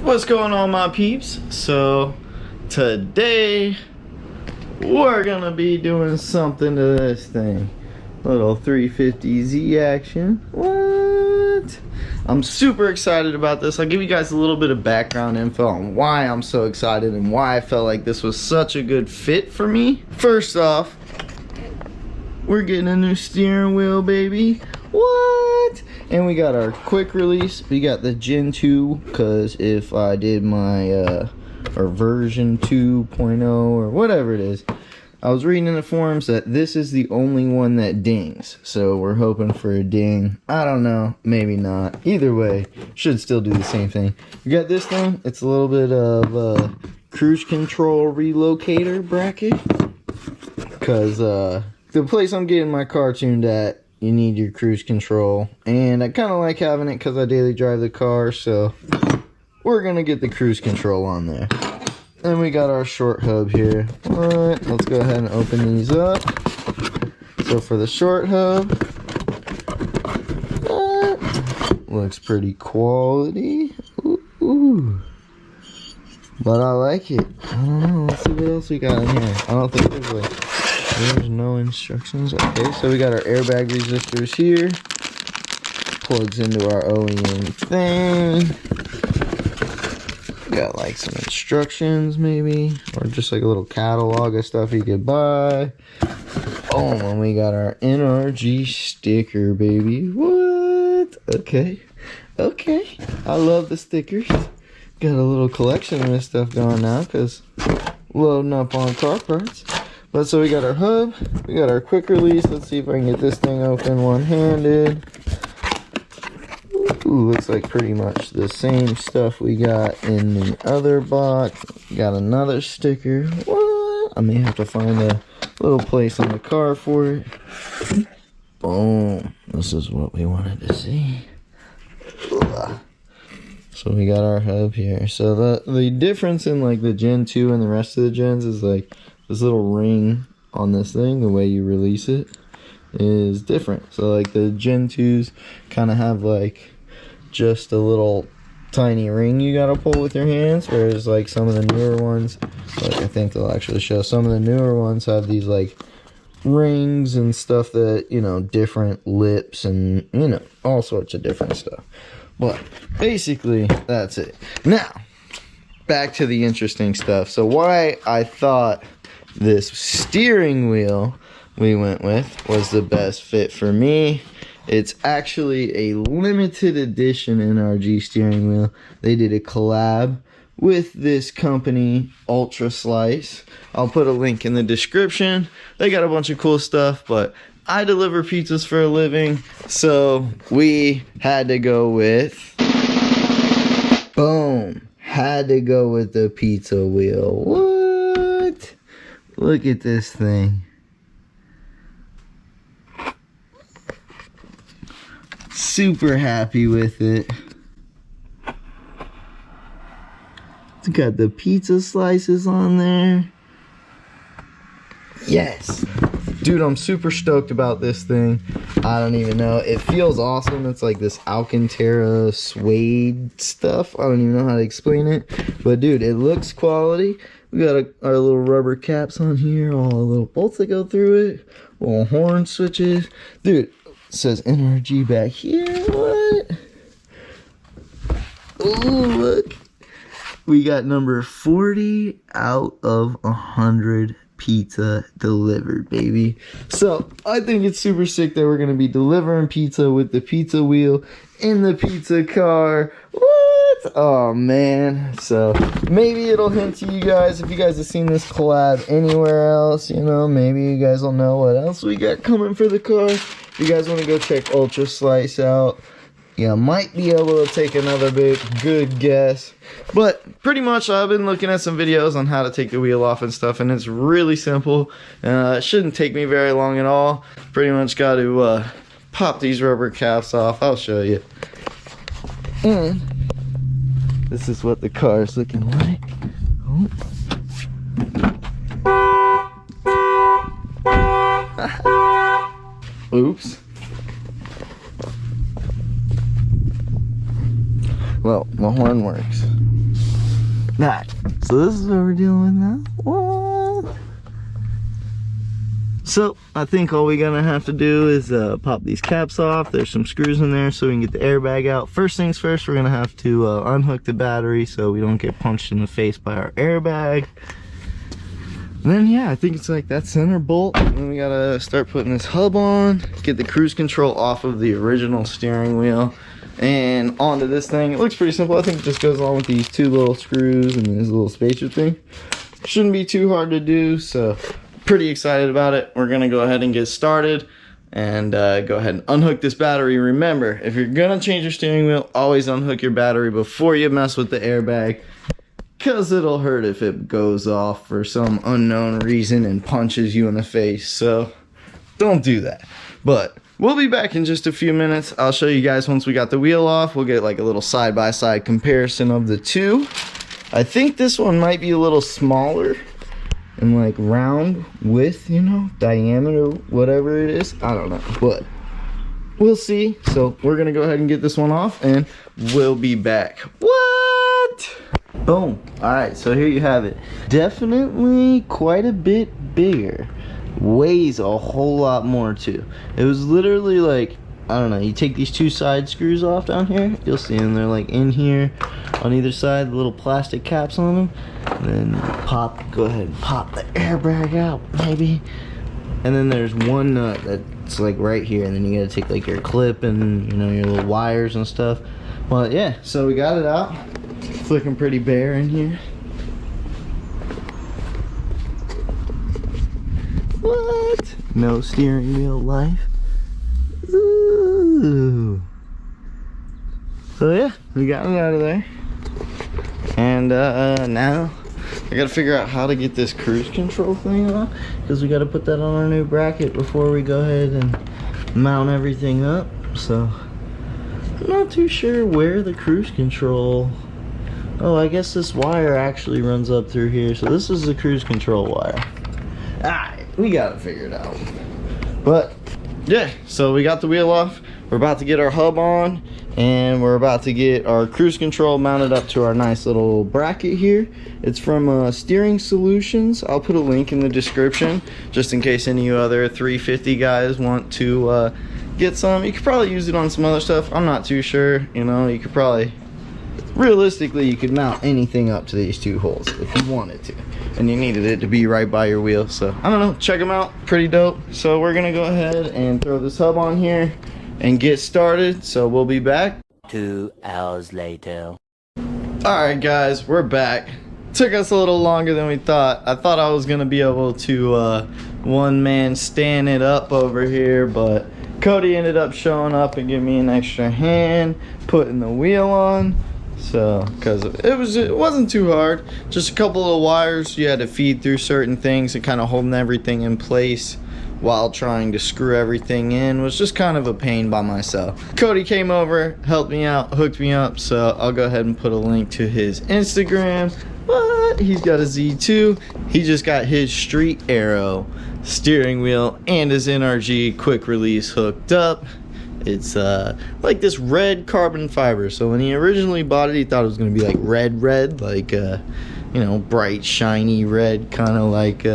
What's going on, my peeps? So today we're gonna be doing something to this thing. Little 350Z action. What? I'm super excited about this. I'll give you guys a little bit of background info on why I'm so excited and why I felt like this was such a good fit for me. First off, we're getting a new steering wheel, baby. What? And we got our quick release. We got the Gen 2, because if I did my or version 2.0 or whatever it is, I was reading in the forums that this is the only one that dings. So we're hoping for a ding. I don't know, maybe not. Either way, should still do the same thing. We got this thing. It's a little bit of a cruise control relocator bracket, because the place I'm getting my car tuned at, you need your cruise control, and I kind of like having it because I daily drive the car, so we're gonna get the cruise control on there. Then we got our short hub here. Alright, let's go ahead and open these up. So for the short hub, looks pretty quality. Ooh. But I like it. I don't know, let's see what else we got in here. I don't think there's no instructions. Okay, so we got our airbag resistors here. Plugs into our OEM thing. Got like some instructions maybe, or just like a little catalog of stuff you could buy. Oh, and we got our NRG sticker, baby. What? Okay. I love the stickers. Got a little collection of this stuff going now because loading up on car parts. But so we got our hub, we got our quick release. Let's see if I can get this thing open one-handed. Ooh, looks like pretty much the same stuff we got in the other box. Got another sticker. What? I may have to find a little place on the car for it. Boom. This is what we wanted to see. Ugh. So we got our hub here. So the difference in like the Gen 2 and the rest of the gens is like this little ring on this thing, the way you release it is different. So like the Gen 2s kind of have like just a little tiny ring you gotta pull with your hands, whereas like some of the newer ones, like I think they'll actually show, some of the newer ones have these like rings and stuff that, you know, different lips and, you know, all sorts of different stuff. But basically that's it. Now back to the interesting stuff. So why I thought this steering wheel we went with was the best fit for me. It's actually a limited edition NRG steering wheel. They did a collab with this company, Ultra Slice. I'll put a link in the description. They got a bunch of cool stuff, but I deliver pizzas for a living, so we had to go with, boom, had to go with the pizza wheel. What? Look at this thing. Super happy with it. It's got the pizza slices on there. Yes. Dude, I'm super stoked about this thing. I don't even know. It feels awesome. It's like this Alcantara suede stuff. I don't even know how to explain it. But dude, it looks quality. We got our little rubber caps on here. All the little bolts that go through it. Little horn switches. Dude, it says NRG back here. What? Ooh, look. We got number 40 out of 100 pizza delivered, baby. So I think it's super sick that we're gonna be delivering pizza with the pizza wheel in the pizza car. What? Oh man. So maybe it'll hint to you guys, if you guys have seen this collab anywhere else, you know, maybe you guys will know what else we got coming for the car. If you guys want to go check Ultra Slice out, yeah, might be able to take another big good guess. But pretty much I've been looking at some videos on how to take the wheel off and stuff, and it's really simple. It shouldn't take me very long at all. Pretty much got to pop these rubber caps off. I'll show you. And this is what the car is looking like. Oh. Oops. Well, my horn works. Alright, so this is what we're dealing with now. What? So I think all we're gonna have to do is pop these caps off. There's some screws in there so we can get the airbag out. First things first, we're gonna have to unhook the battery so we don't get punched in the face by our airbag. And then yeah, I think it's like that center bolt. And then we gotta start putting this hub on, get the cruise control off of the original steering wheel and onto this thing. It looks pretty simple. I think it just goes along with these two little screws and this little spacer thing. Shouldn't be too hard to do, so pretty excited about it. We're gonna go ahead and get started and go ahead and unhook this battery. Remember, if you're gonna change your steering wheel, always unhook your battery before you mess with the airbag, because it'll hurt if it goes off for some unknown reason and punches you in the face. So don't do that. But we'll be back in just a few minutes. I'll show you guys once we got the wheel off. We'll get like a little side-by-side comparison of the two. I think this one might be a little smaller and like round with, you know, diameter, whatever it is. I don't know, but we'll see. So we're gonna go ahead and get this one off and we'll be back. What? Boom. All right, so here you have it. Definitely quite a bit bigger. Weighs a whole lot more too. It was literally like, I don't know, you take these two side screws off down here, you'll see them, they're like in here on either side, the little plastic caps on them. And then go ahead and pop the airbag out, maybe. And then there's one nut that's like right here, and then you gotta take like your clip and, you know, your little wires and stuff. But yeah, so we got it out. It's looking pretty bare in here. What? No steering wheel life. Ooh. So yeah, we got it out of there. And now I gotta figure out how to get this cruise control thing on, because we gotta put that on our new bracket before we go ahead and mount everything up. So I'm not too sure where the cruise control. Oh, I guess this wire actually runs up through here. So this is the cruise control wire. Alright, we got it figured out. But yeah, so we got the wheel off. We're about to get our hub on, and we're about to get our cruise control mounted up to our nice little bracket here. It's from Steering Solutions. I'll put a link in the description just in case any other 350 guys want to get some. You could probably use it on some other stuff. I'm not too sure. You know, you could probably, realistically, you could mount anything up to these two holes if you wanted to, and you needed it to be right by your wheel. So I don't know, check them out, pretty dope. So we're gonna go ahead and throw this hub on here and get started. So we'll be back 2 hours later. Alright guys, we're back. Took us a little longer than we thought. I thought I was gonna be able to one man stand it up over here, but Cody ended up showing up and giving me an extra hand putting the wheel on. So because it wasn't too hard, just a couple of wires you had to feed through certain things and kind of holding everything in place while trying to screw everything in was just kind of a pain by myself. Cody came over, helped me out, hooked me up. So I'll go ahead and put a link to his Instagram. But he's got a Z2. He just got his Street Arrow steering wheel and his NRG quick release hooked up. It's like this red carbon fiber. So when he originally bought it, he thought it was gonna be like red, like you know, bright, shiny red, kind of like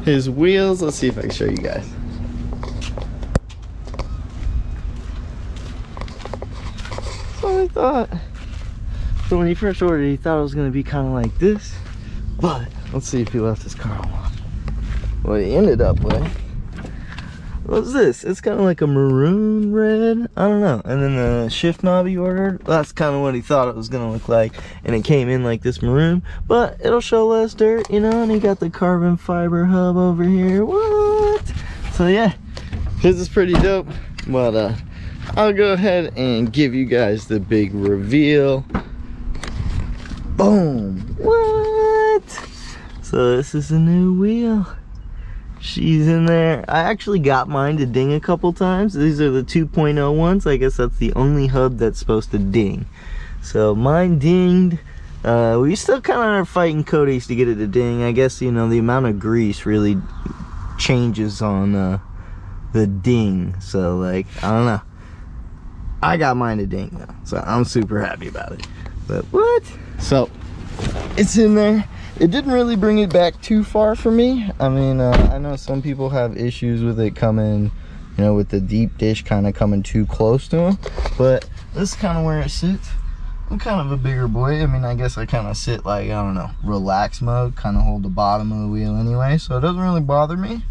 his wheels. Let's see if I can show you guys. So I thought, so when he first ordered it, he thought it was gonna be kind of like this. But let's see if he left his car on. What he ended up with was this. It's kind of like a maroon red, I don't know. And then the shift knob he ordered, that's kind of what he thought it was gonna look like, and it came in like this maroon, but it'll show less dirt, you know. And he got the carbon fiber hub over here. What? So yeah, this is pretty dope. But I'll go ahead and give you guys the big reveal. Boom. What? So this is a new wheel. She's in there. I actually got mine to ding a couple times. These are the 2.0 ones. I guess that's the only hub that's supposed to ding. So mine dinged. We still kind of are fighting Cody's to get it to ding. I guess, you know, the amount of grease really changes on the ding. So like, I don't know. I got mine to ding though, so I'm super happy about it. But what? So it's in there. It didn't really bring it back too far for me. I mean, I know some people have issues with it coming, you know, with the deep dish kind of coming too close to them, but this is kind of where it sits. I'm kind of a bigger boy. I mean, I guess I kind of sit like, I don't know, relax mode, kind of hold the bottom of the wheel anyway, so it doesn't really bother me.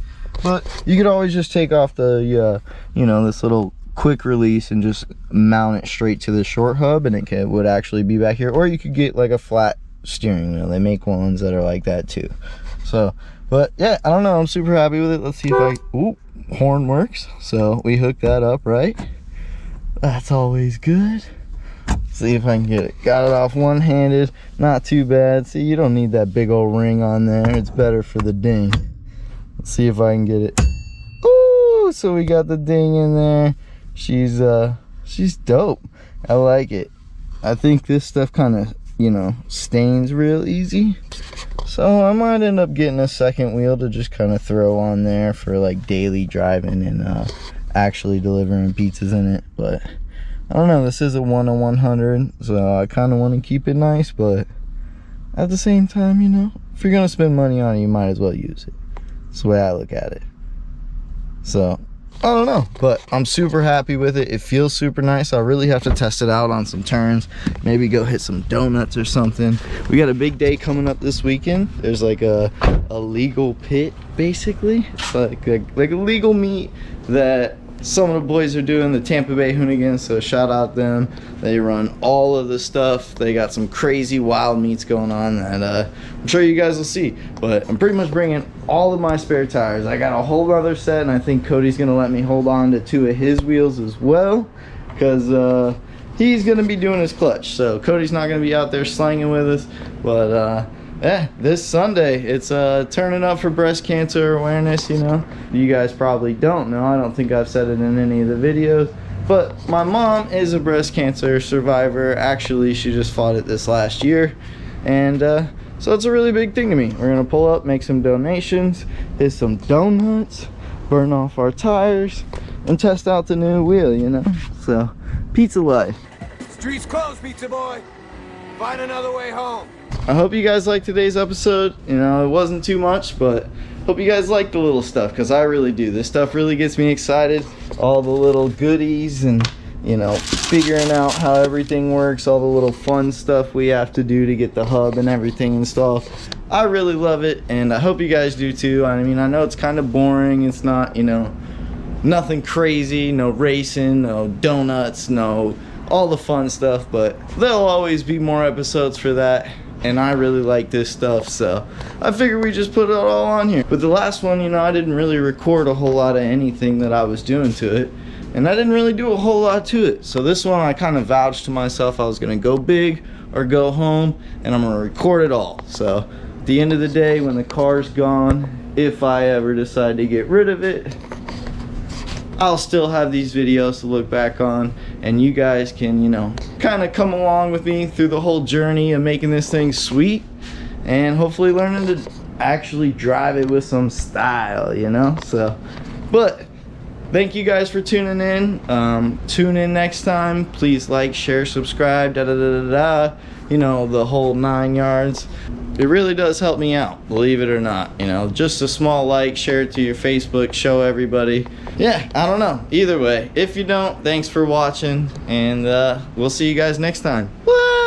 But you could always just take off the, you know, this little quick release and just mount it straight to the short hub, and it would actually be back here. Or you could get like a flat steering wheel. They make ones that are like that too. So, but yeah, I don't know. I'm super happy with it. Let's see if ooh, horn works. So we hooked that up right. That's always good. See if I can get it. Got it off one-handed. Not too bad. See, you don't need that big old ring on there. It's better for the ding. Let's see if I can get it. Ooh, so we got the ding in there. She's dope. I like it. I think this stuff kind of, you know, stains real easy. So I might end up getting a second wheel to just kind of throw on there for like daily driving and actually delivering pizzas in it. But I don't know, this is a 1-100, so I kind of want to keep it nice, but at the same time, you know, if you're going to spend money on it, you might as well use it. That's the way I look at it. So, I don't know, but I'm super happy with it. It feels super nice. I really have to test it out on some turns. Maybe go hit some donuts or something. We got a big day coming up this weekend. There's like a legal pit, basically. It's like a legal meet that some of the boys are doing, the Tampa Bay Hoonigans, so shout out them. They run all of the stuff. They got some crazy wild meets going on that I'm sure you guys will see. But I'm pretty much bringing all of my spare tires. I got a whole other set, and I think Cody's gonna let me hold on to 2 of his wheels as well, because he's gonna be doing his clutch. So Cody's not gonna be out there slanging with us, but yeah, this Sunday, it's turning up for breast cancer awareness, you know. You guys probably don't know. I don't think I've said it in any of the videos. But my mom is a breast cancer survivor. Actually, she just fought it this last year. And so it's a really big thing to me. We're going to pull up, make some donations, hit some donuts, burn off our tires, and test out the new wheel, you know. So, pizza life. Streets closed, pizza boy. Find another way home. I hope you guys liked today's episode. You know, it wasn't too much, but hope you guys like the little stuff, because I really do. This stuff really gets me excited. All the little goodies and, you know, figuring out how everything works, all the little fun stuff we have to do to get the hub and everything installed. I really love it, and I hope you guys do too. I mean, I know it's kind of boring. It's not, you know, nothing crazy, no racing, no donuts, no all the fun stuff, but there'll always be more episodes for that. And I really like this stuff, so I figured we just put it all on here. But the last one, you know, I didn't really record a whole lot of anything that I was doing to it, and I didn't really do a whole lot to it. So this one, I kind of vouched to myself I was gonna go big or go home, and I'm gonna record it all. So at the end of the day, when the car's gone, if I ever decide to get rid of it, I'll still have these videos to look back on, and you guys can, you know, kind of come along with me through the whole journey of making this thing sweet, and hopefully learning to actually drive it with some style, you know. So, but thank you guys for tuning in. Tune in next time. Please like, share, subscribe, you know, the whole 9 yards. It really does help me out, believe it or not. You know, just a small like, share it to your Facebook, show everybody. Yeah, I don't know. Either way, if you don't, thanks for watching, and we'll see you guys next time. What?